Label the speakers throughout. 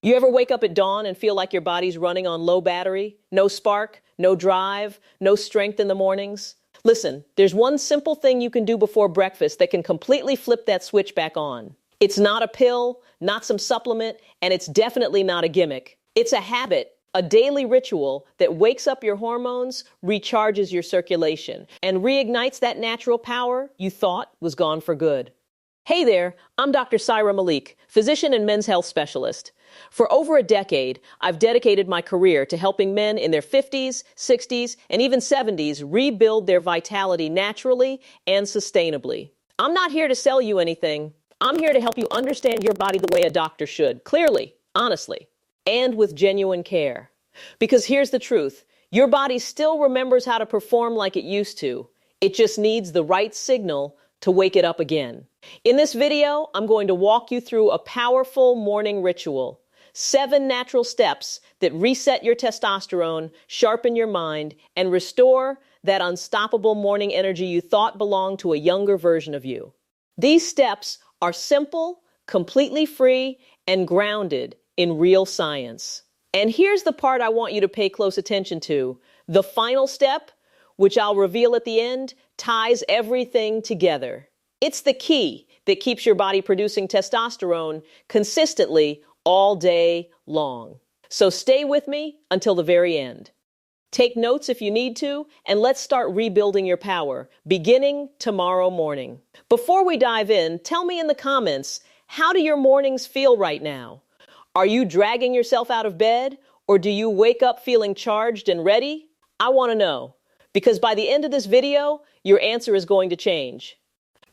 Speaker 1: You ever wake up at dawn and feel like your body's running on low battery? No spark, no drive, no strength in the mornings? Listen, there's one simple thing you can do before breakfast that can completely flip that switch back on. It's not a pill, not some supplement, and it's definitely not a gimmick. It's a habit, a daily ritual that wakes up your hormones, recharges your circulation, and reignites that natural power you thought was gone for good. Hey there, I'm Dr. Saira Malik, physician and men's health specialist. For over a decade, I've dedicated my career to helping men in their 50s, 60s, and even 70s rebuild their vitality naturally and sustainably. I'm not here to sell you anything. I'm here to help you understand your body the way a doctor should, clearly, honestly, and with genuine care. Because here's the truth, your body still remembers how to perform like it used to. It just needs the right signal to wake it up again. In this video, I'm going to walk you through a powerful morning ritual. 7 natural steps that reset your testosterone, sharpen your mind, and restore that unstoppable morning energy you thought belonged to a younger version of you. These steps are simple, completely free, and grounded in real science. And here's the part I want you to pay close attention to. The final step, which I'll reveal at the end, ties everything together. It's the key that keeps your body producing testosterone consistently all day long. So stay with me until the very end. Take notes if you need to, and let's start rebuilding your power, beginning tomorrow morning. Before we dive in, tell me in the comments, how do your mornings feel right now? Are you dragging yourself out of bed, or do you wake up feeling charged and ready? I want to know, because by the end of this video, your answer is going to change.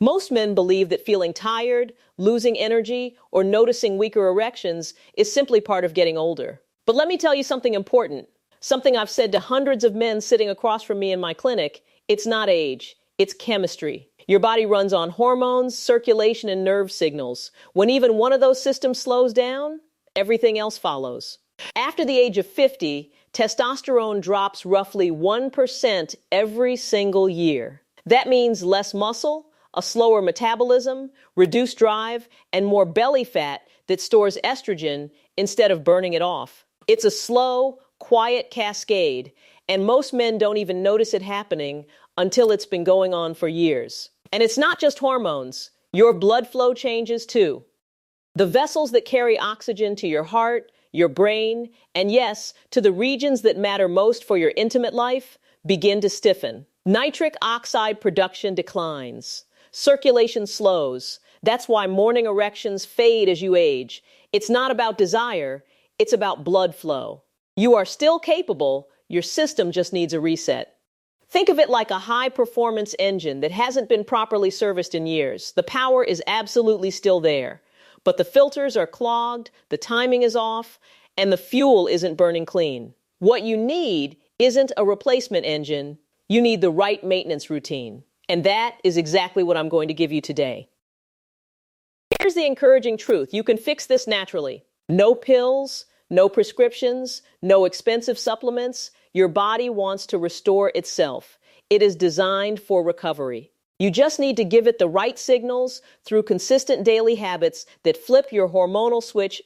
Speaker 1: Most men believe that feeling tired, losing energy, or noticing weaker erections is simply part of getting older. But let me tell you something important. Something I've said to hundreds of men sitting across from me in my clinic. It's not age, it's chemistry. Your body runs on hormones, circulation, and nerve signals. When even one of those systems slows down, everything else follows. After the age of 50, testosterone drops roughly 1% every single year. That means less muscle, a slower metabolism, reduced drive, and more belly fat that stores estrogen instead of burning it off. It's a slow, quiet cascade, and most men don't even notice it happening until it's been going on for years. And it's not just hormones. Your blood flow changes too. The vessels that carry oxygen to your heart, your brain, and yes, to the regions that matter most for your intimate life, begin to stiffen. Nitric oxide production declines. Circulation slows. That's why morning erections fade as you age. It's not about desire, it's about blood flow. You are still capable, your system just needs a reset. Think of it like a high-performance engine that hasn't been properly serviced in years. The power is absolutely still there, but the filters are clogged, the timing is off, and the fuel isn't burning clean. What you need isn't a replacement engine, you need the right maintenance routine. And that is exactly what I'm going to give you today. Here's the encouraging truth. You can fix this naturally. No pills, no prescriptions, no expensive supplements. Your body wants to restore itself. It is designed for recovery. You just need to give it the right signals through consistent daily habits that flip your hormonal switch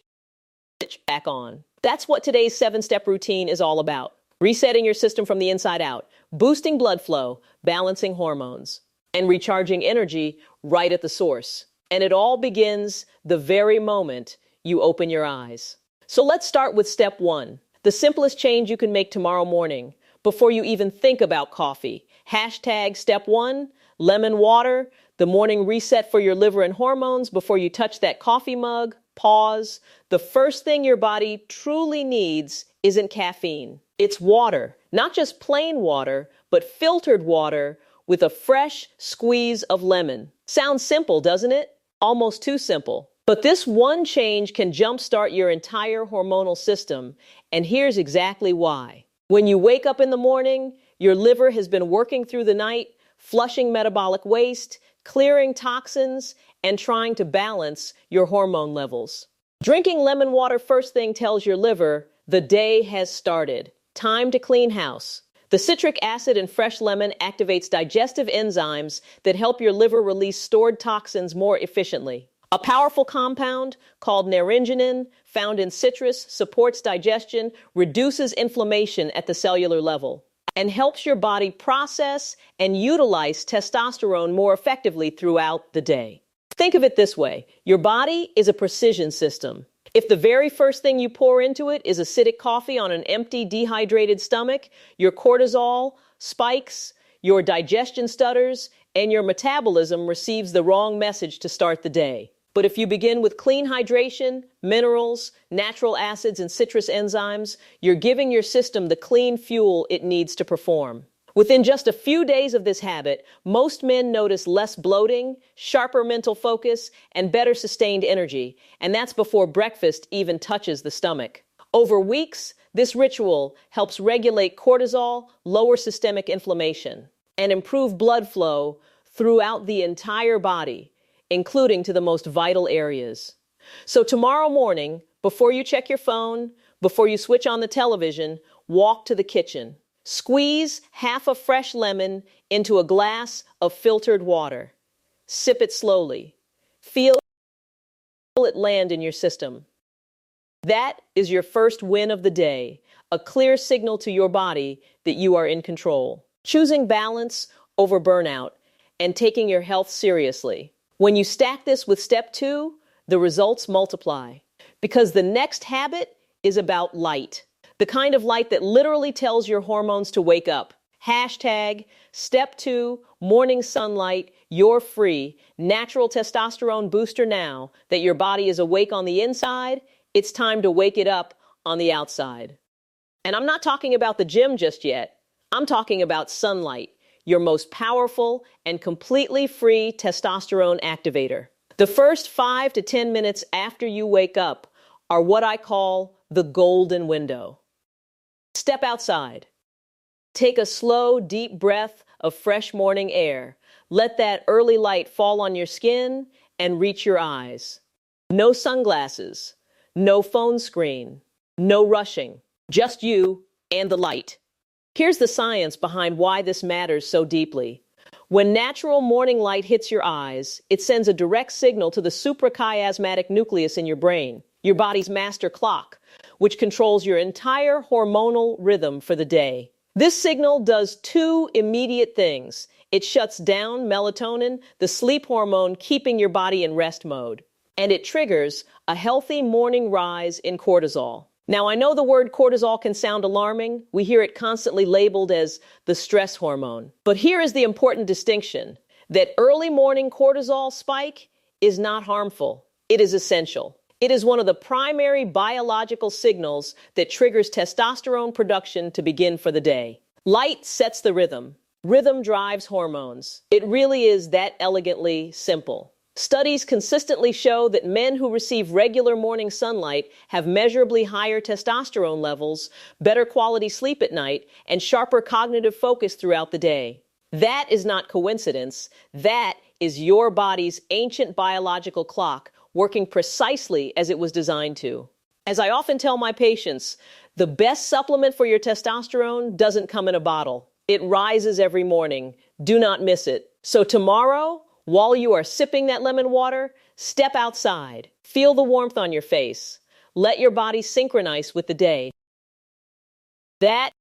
Speaker 1: back on. That's what today's 7-step routine is all about. Resetting your system from the inside out, boosting blood flow, balancing hormones, and recharging energy right at the source. And it all begins the very moment you open your eyes. So let's start with step 1, the simplest change you can make tomorrow morning before you even think about coffee. Hashtag step 1, lemon water, the morning reset for your liver and hormones before you touch that coffee mug. Pause. The first thing your body truly needs isn't caffeine. It's water, not just plain water, but filtered water with a fresh squeeze of lemon. Sounds simple, doesn't it? Almost too simple. But this one change can jumpstart your entire hormonal system, and here's exactly why. When you wake up in the morning, your liver has been working through the night, flushing metabolic waste, clearing toxins, and trying to balance your hormone levels. Drinking lemon water first thing tells your liver the day has started. Time to clean house. The citric acid in fresh lemon activates digestive enzymes that help your liver release stored toxins more efficiently. A powerful compound called naringenin found in citrus, supports digestion, reduces inflammation at the cellular level, and helps your body process and utilize testosterone more effectively throughout the day. Think of it this way. Your body is a precision system. If the very first thing you pour into it is acidic coffee on an empty, dehydrated stomach, your cortisol spikes, your digestion stutters, and your metabolism receives the wrong message to start the day. But if you begin with clean hydration, minerals, natural acids, and citrus enzymes, you're giving your system the clean fuel it needs to perform. Within just a few days of this habit, most men notice less bloating, sharper mental focus, and better sustained energy, and that's before breakfast even touches the stomach. Over weeks, this ritual helps regulate cortisol, lower systemic inflammation, and improve blood flow throughout the entire body, including to the most vital areas. So tomorrow morning, before you check your phone, before you switch on the television, walk to the kitchen. Squeeze half a fresh lemon into a glass of filtered water. Sip it slowly. Feel it land in your system. That is your first win of the day, a clear signal to your body that you are in control. Choosing balance over burnout and taking your health seriously. When you stack this with step 2, the results multiply. Because the next habit is about light. The kind of light that literally tells your hormones to wake up. Hashtag step 2, morning sunlight, you're free. Natural testosterone booster now that your body is awake on the inside. It's time to wake it up on the outside. And I'm not talking about the gym just yet. I'm talking about sunlight, your most powerful and completely free testosterone activator. The first 5 to 10 minutes after you wake up are what I call the golden window. Step outside. Take a slow, deep breath of fresh morning air. Let that early light fall on your skin and reach your eyes. No sunglasses, no phone screen, no rushing, just you and the light. Here's the science behind why this matters so deeply. When natural morning light hits your eyes, it sends a direct signal to the suprachiasmatic nucleus in your brain, your body's master clock, which controls your entire hormonal rhythm for the day. This signal does 2 immediate things. It shuts down melatonin, the sleep hormone keeping your body in rest mode, and it triggers a healthy morning rise in cortisol. Now, I know the word cortisol can sound alarming. We hear it constantly labeled as the stress hormone. But here is the important distinction, that early morning cortisol spike is not harmful. It is essential. It is one of the primary biological signals that triggers testosterone production to begin for the day. Light sets the rhythm. Rhythm drives hormones. It really is that elegantly simple. Studies consistently show that men who receive regular morning sunlight have measurably higher testosterone levels, better quality sleep at night, and sharper cognitive focus throughout the day. That is not coincidence. That is your body's ancient biological clock working precisely as it was designed to. As I often tell my patients, the best supplement for your testosterone doesn't come in a bottle. It rises every morning. Do not miss it. So tomorrow, while you are sipping that lemon water, step outside. Feel the warmth on your face. Let your body synchronize with the day. That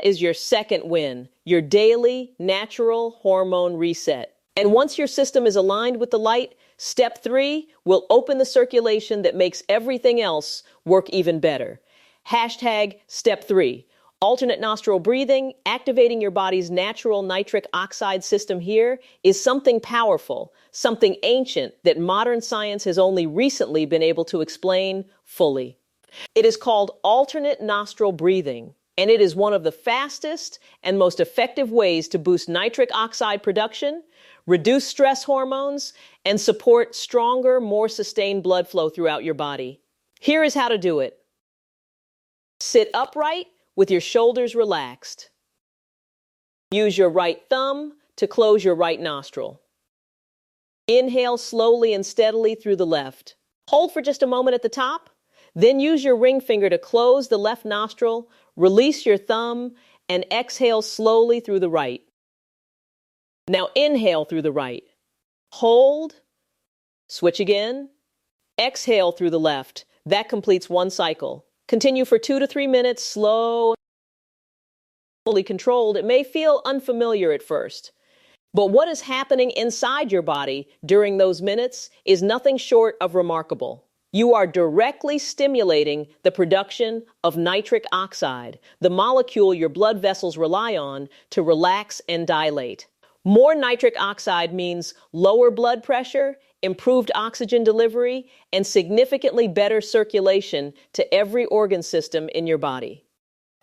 Speaker 1: is your second win, your daily natural hormone reset. And once your system is aligned with the light, step 3 will open the circulation that makes everything else work even better. Hashtag step 3. Alternate nostril breathing, activating your body's natural nitric oxide system here, is something powerful, something ancient that modern science has only recently been able to explain fully. It is called alternate nostril breathing, and it is one of the fastest and most effective ways to boost nitric oxide production, reduce stress hormones, and support stronger, more sustained blood flow throughout your body. Here is how to do it. Sit upright with your shoulders relaxed. Use your right thumb to close your right nostril. Inhale slowly and steadily through the left. Hold for just a moment at the top. Then use your ring finger to close the left nostril, release your thumb, and exhale slowly through the right. Now inhale through the right. Hold. Switch again. Exhale through the left. That completes one cycle. Continue for 2 to 3 minutes, slow, fully controlled. It may feel unfamiliar at first, but what is happening inside your body during those minutes is nothing short of remarkable. You are directly stimulating the production of nitric oxide, the molecule your blood vessels rely on to relax and dilate. More nitric oxide means lower blood pressure, improved oxygen delivery, and significantly better circulation to every organ system in your body,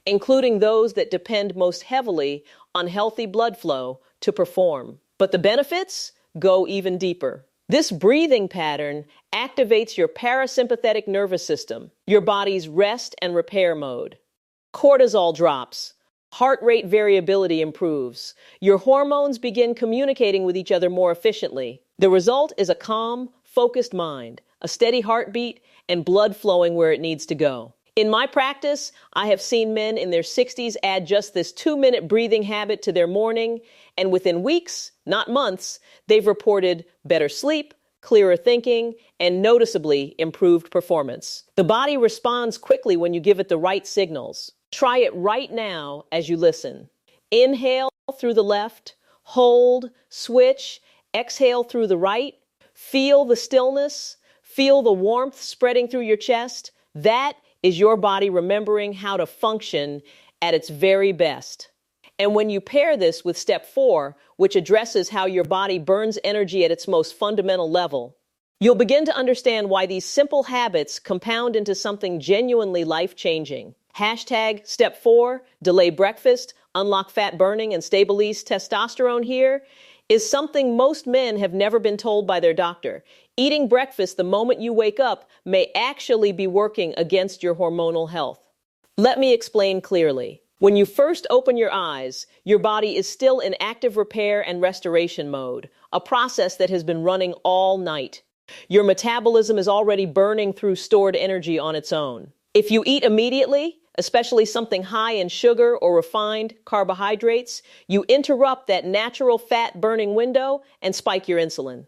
Speaker 1: including those that depend most heavily on healthy blood flow to perform. But the benefits go even deeper. This breathing pattern activates your parasympathetic nervous system, your body's rest and repair mode. Cortisol drops. Heart rate variability improves. Your hormones begin communicating with each other more efficiently. The result is a calm, focused mind, a steady heartbeat, and blood flowing where it needs to go. In my practice, I have seen men in their 60s add just this 2-minute breathing habit to their morning, and within weeks, not months, they've reported better sleep, clearer thinking, and noticeably improved performance. The body responds quickly when you give it the right signals. Try it right now as you listen. Inhale through the left, hold, switch, exhale through the right. Feel the stillness, feel the warmth spreading through your chest. That is your body remembering how to function at its very best. And when you pair this with step 4, which addresses how your body burns energy at its most fundamental level, you'll begin to understand why these simple habits compound into something genuinely life-changing. Hashtag step 4, delay breakfast, unlock fat burning, and stabilize testosterone here is something most men have never been told by their doctor. Eating breakfast the moment you wake up may actually be working against your hormonal health. Let me explain clearly. When you first open your eyes, your body is still in active repair and restoration mode, a process that has been running all night. Your metabolism is already burning through stored energy on its own. If you eat immediately, especially something high in sugar or refined carbohydrates, you interrupt that natural fat burning window and spike your insulin,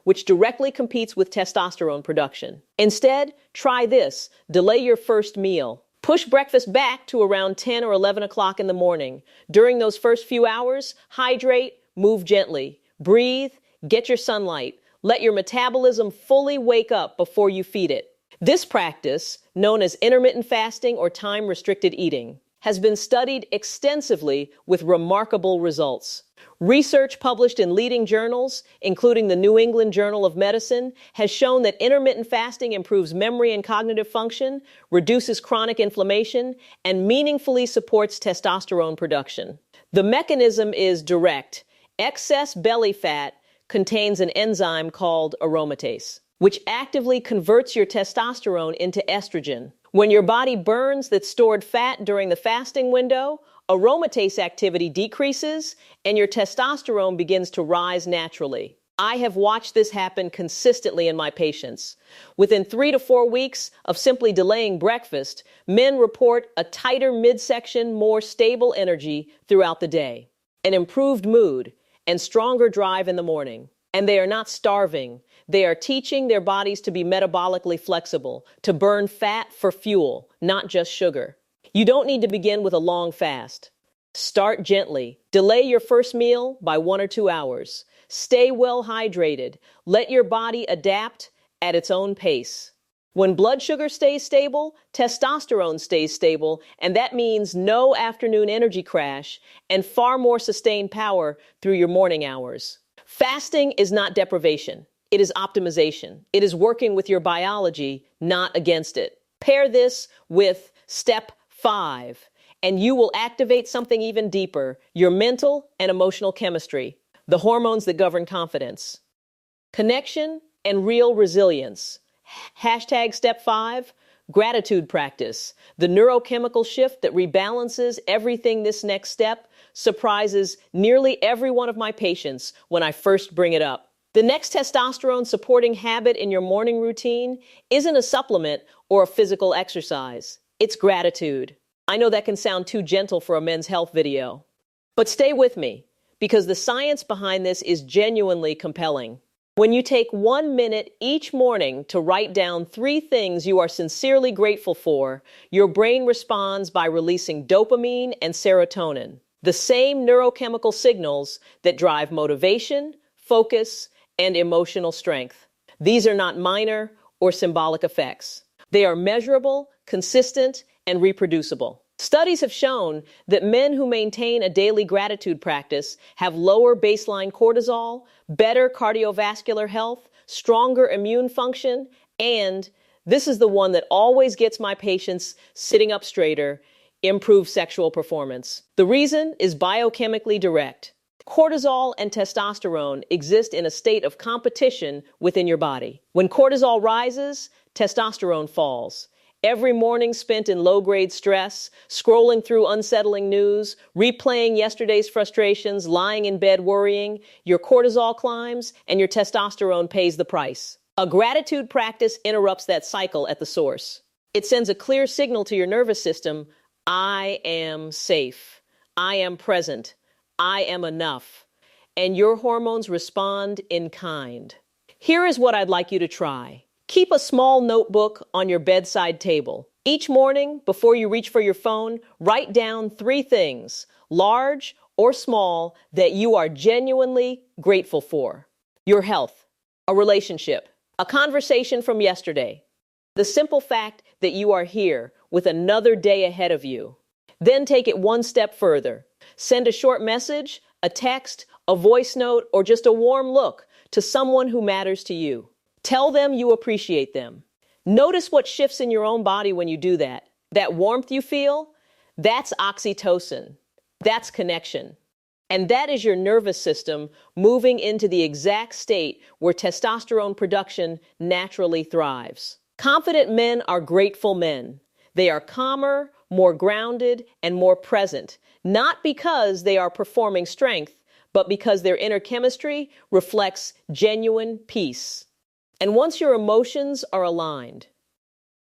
Speaker 1: which directly competes with testosterone production. Instead, try this. Delay your first meal. Push breakfast back to around 10 or 11 o'clock in the morning. During those first few hours, hydrate, move gently, breathe, get your sunlight. Let your metabolism fully wake up before you feed it. This practice, known as intermittent fasting or time-restricted eating, has been studied extensively with remarkable results. Research published in leading journals, including the New England Journal of Medicine, has shown that intermittent fasting improves memory and cognitive function, reduces chronic inflammation, and meaningfully supports testosterone production. The mechanism is direct. Excess belly fat contains an enzyme called aromatase, which actively converts your testosterone into estrogen. When your body burns that stored fat during the fasting window, aromatase activity decreases and your testosterone begins to rise naturally. I have watched this happen consistently in my patients. Within 3 to 4 weeks of simply delaying breakfast, men report a tighter midsection, more stable energy throughout the day, an improved mood, and stronger drive in the morning. And they are not starving. They are teaching their bodies to be metabolically flexible, to burn fat for fuel, not just sugar. You don't need to begin with a long fast. Start gently. Delay your first meal by 1 or 2 hours. Stay well hydrated. Let your body adapt at its own pace. When blood sugar stays stable, testosterone stays stable, and that means no afternoon energy crash and far more sustained power through your morning hours. Fasting is not deprivation. It is optimization. It is working with your biology, not against it. Pair this with step 5, and you will activate something even deeper, your mental and emotional chemistry, the hormones that govern confidence, connection, and real resilience. Hashtag step 5, gratitude practice. The neurochemical shift that rebalances everything. This next step surprises nearly every one of my patients when I first bring it up. The next testosterone supporting habit in your morning routine isn't a supplement or a physical exercise. It's gratitude. I know that can sound too gentle for a men's health video, but stay with me because the science behind this is genuinely compelling. When you take 1 minute each morning to write down 3 things you are sincerely grateful for, your brain responds by releasing dopamine and serotonin, the same neurochemical signals that drive motivation, focus, and emotional strength. These are not minor or symbolic effects. They are measurable, consistent, and reproducible. Studies have shown that men who maintain a daily gratitude practice have lower baseline cortisol, better cardiovascular health, stronger immune function, and this is the one that always gets my patients sitting up straighter, improved sexual performance. The reason is biochemically direct. Cortisol and testosterone exist in a state of competition within your body. When cortisol rises, testosterone falls. Every morning spent in low-grade stress, scrolling through unsettling news, replaying yesterday's frustrations, lying in bed worrying, your cortisol climbs and your testosterone pays the price. A gratitude practice interrupts that cycle at the source. It sends a clear signal to your nervous system: I am safe, I am present, I am enough, and your hormones respond in kind. Here is what I'd like you to try. Keep a small notebook on your bedside table. Each morning, before you reach for your phone, write down 3 things, large or small, that you are genuinely grateful for. Your health, a relationship, a conversation from yesterday, the simple fact that you are here with another day ahead of you. Then take it one step further. Send a short message, a text, a voice note, or just a warm look to someone who matters to you. Tell them you appreciate them. Notice what shifts in your own body when you do that. That warmth you feel, that's oxytocin. That's connection. And that is your nervous system moving into the exact state where testosterone production naturally thrives. Confident men are grateful men. They are calmer, more grounded, and more present, not because they are performing strength, but because their inner chemistry reflects genuine peace. And once your emotions are aligned,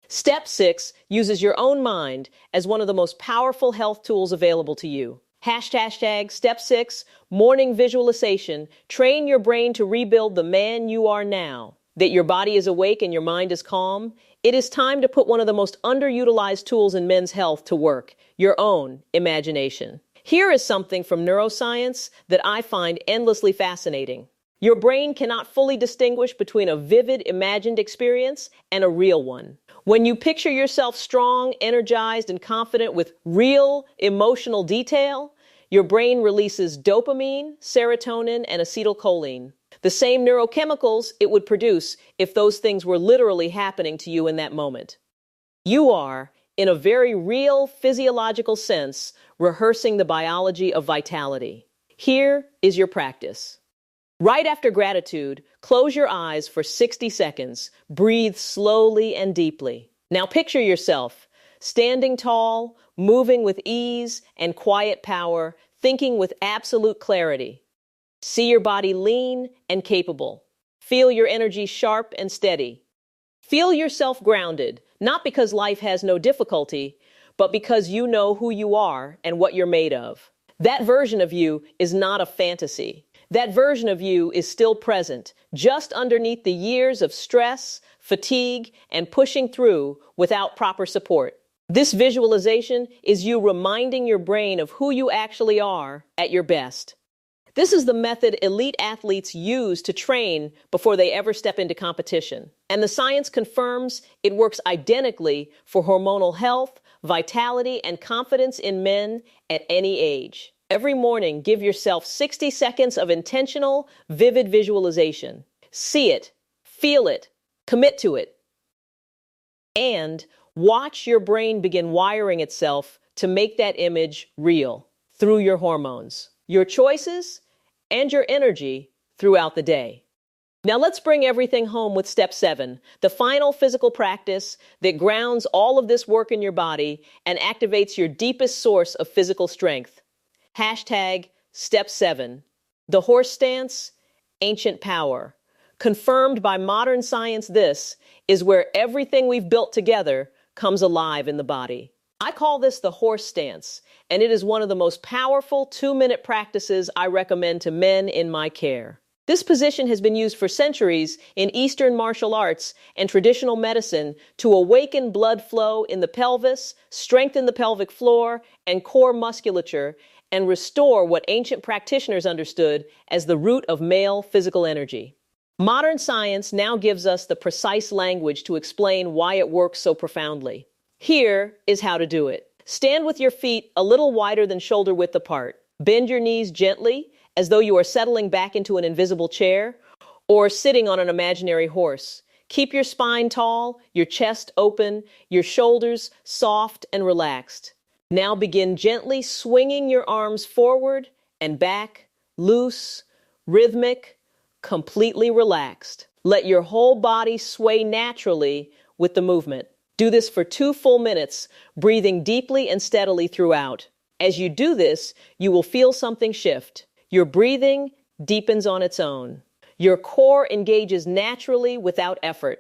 Speaker 1: Step 6 uses your own mind as one of the most powerful health tools available to you. Hashtag Step 6, morning visualization. Train your brain to rebuild the man you are now. That your body is awake and your mind is calm. It is time to put one of the most underutilized tools in men's health to work, your own imagination. Here is something from neuroscience that I find endlessly fascinating. Your brain cannot fully distinguish between a vivid imagined experience and a real one. When you picture yourself strong, energized, and confident with real emotional detail, your brain releases dopamine, serotonin, and acetylcholine, the same neurochemicals it would produce if those things were literally happening to you in that moment. You are, in a very real physiological sense, rehearsing the biology of vitality. Here is your practice. Right after gratitude, close your eyes for 60 seconds. Breathe slowly and deeply. Now picture yourself standing tall, moving with ease and quiet power, thinking with absolute clarity. See your body lean and capable. Feel your energy sharp and steady. Feel yourself grounded, not because life has no difficulty, but because you know who you are and what you're made of. That version of you is not a fantasy. That version of you is still present, just underneath the years of stress, fatigue, and pushing through without proper support. This visualization is you reminding your brain of who you actually are at your best. This is the method elite athletes use to train before they ever step into competition. And the science confirms it works identically for hormonal health, vitality, and confidence in men at any age. Every morning, give yourself 60 seconds of intentional, vivid visualization. See it, feel it, commit to it, and watch your brain begin wiring itself to make that image real through your hormones, your choices, and your energy throughout the day. Now let's bring everything home with Step 7, the final physical practice that grounds all of this work in your body and activates your deepest source of physical strength. Hashtag Step 7, the horse stance, ancient power. Confirmed by modern science, this is where everything we've built together comes alive in the body. I call this the horse stance, and it is one of the most powerful 2-minute practices I recommend to men in my care. This position has been used for centuries in Eastern martial arts and traditional medicine to awaken blood flow in the pelvis, strengthen the pelvic floor and core musculature, and restore what ancient practitioners understood as the root of male physical energy. Modern science now gives us the precise language to explain why it works so profoundly. Here is how to do it. Stand with your feet a little wider than shoulder width apart. Bend your knees gently, as though you are settling back into an invisible chair or sitting on an imaginary horse. Keep your spine tall, your chest open, your shoulders soft and relaxed. Now begin gently swinging your arms forward and back, loose, rhythmic, completely relaxed. Let your whole body sway naturally with the movement. Do this for 2 full minutes, breathing deeply and steadily throughout. As you do this, you will feel something shift. Your breathing deepens on its own. Your core engages naturally without effort.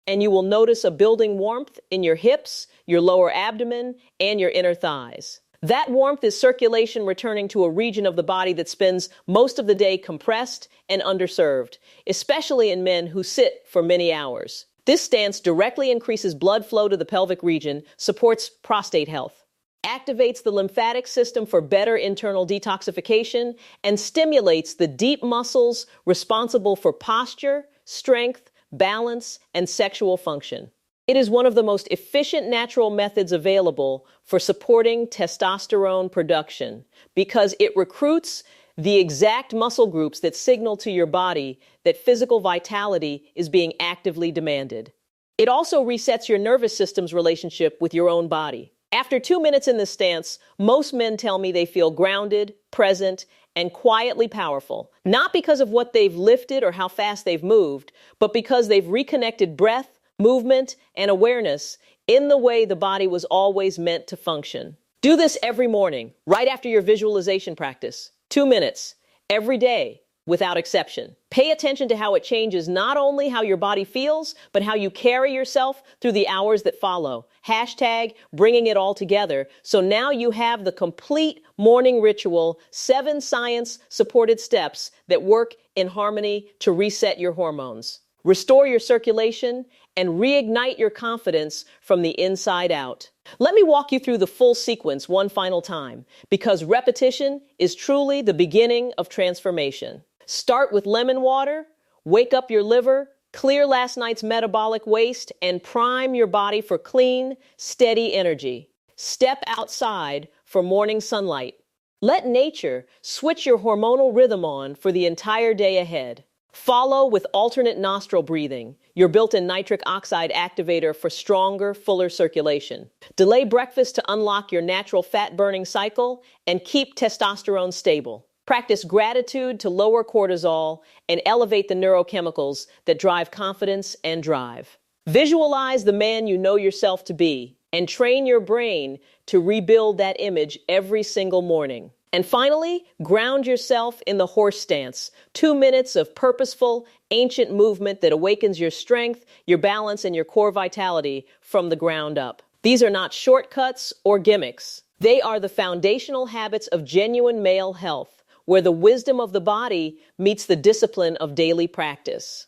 Speaker 1: And you will notice a building warmth in your hips, your lower abdomen, and your inner thighs. That warmth is circulation returning to a region of the body that spends most of the day compressed and underserved, especially in men who sit for many hours. This stance directly increases blood flow to the pelvic region, supports prostate health, activates the lymphatic system for better internal detoxification, and stimulates the deep muscles responsible for posture, strength, balance, and sexual function. It is one of the most efficient natural methods available for supporting testosterone production because it recruits the exact muscle groups that signal to your body that physical vitality is being actively demanded. It also resets your nervous system's relationship with your own body. After 2 minutes in this stance, most men tell me they feel grounded, present, and quietly powerful, not because of what they've lifted or how fast they've moved, but because they've reconnected breath, movement, and awareness in the way the body was always meant to function. Do this every morning, right after your visualization practice. 2 minutes, every day, without exception. Pay attention to how it changes not only how your body feels, but how you carry yourself through the hours that follow. Hashtag bringing it all together. So now you have the complete morning ritual, 7 science-supported steps that work in harmony to reset your hormones, restore your circulation, and reignite your confidence from the inside out. Let me walk you through the full sequence one final time, because repetition is truly the beginning of transformation. Start with lemon water, wake up your liver, clear last night's metabolic waste, and prime your body for clean, steady energy. Step outside for morning sunlight. Let nature switch your hormonal rhythm on for the entire day ahead. Follow with alternate nostril breathing, your built-in nitric oxide activator for stronger, fuller circulation. Delay breakfast to unlock your natural fat-burning cycle and keep testosterone stable. Practice gratitude to lower cortisol and elevate the neurochemicals that drive confidence and drive. Visualize the man you know yourself to be and train your brain to rebuild that image every single morning. And finally, ground yourself in the horse stance. 2 minutes of purposeful, ancient movement that awakens your strength, your balance, and your core vitality from the ground up. These are not shortcuts or gimmicks. They are the foundational habits of genuine male health, where the wisdom of the body meets the discipline of daily practice.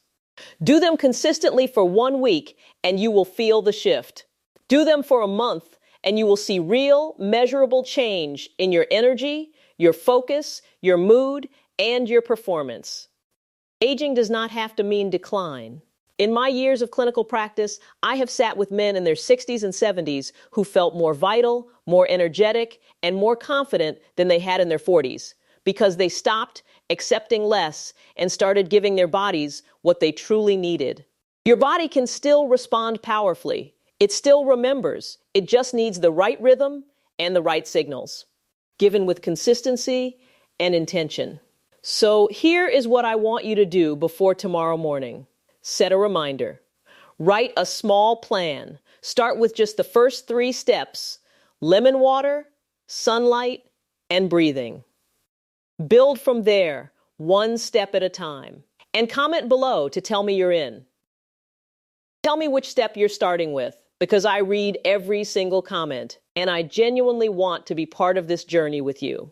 Speaker 1: Do them consistently for 1 week, and you will feel the shift. Do them for a month, and you will see real, measurable change in your energy, your focus, your mood, and your performance. Aging does not have to mean decline. In my years of clinical practice, I have sat with men in their 60s and 70s who felt more vital, more energetic, and more confident than they had in their 40s because they stopped accepting less and started giving their bodies what they truly needed. Your body can still respond powerfully. It still remembers. It just needs the right rhythm and the right signals, given with consistency and intention. So here is what I want you to do before tomorrow morning. Set a reminder. Write a small plan. Start with just the first 3 steps: lemon water, sunlight, and breathing. Build from there, 1 step at a time. And comment below to tell me you're in. Tell me which step you're starting with, because I read every single comment, and I genuinely want to be part of this journey with you.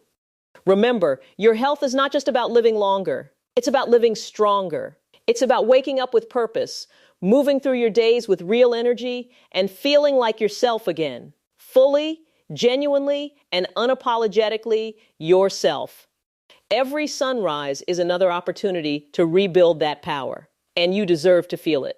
Speaker 1: Remember, your health is not just about living longer. It's about living stronger. It's about waking up with purpose, moving through your days with real energy, and feeling like yourself again. Fully, genuinely, and unapologetically yourself. Every sunrise is another opportunity to rebuild that power, and you deserve to feel it.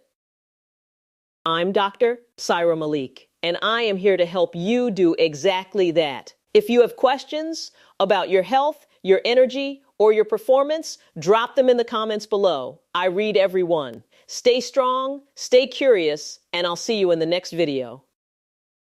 Speaker 1: I'm Dr. Saira Malik, and I am here to help you do exactly that. If you have questions about your health, your energy, or your performance, drop them in the comments below. I read every one. Stay strong, stay curious, and I'll see you in the next video.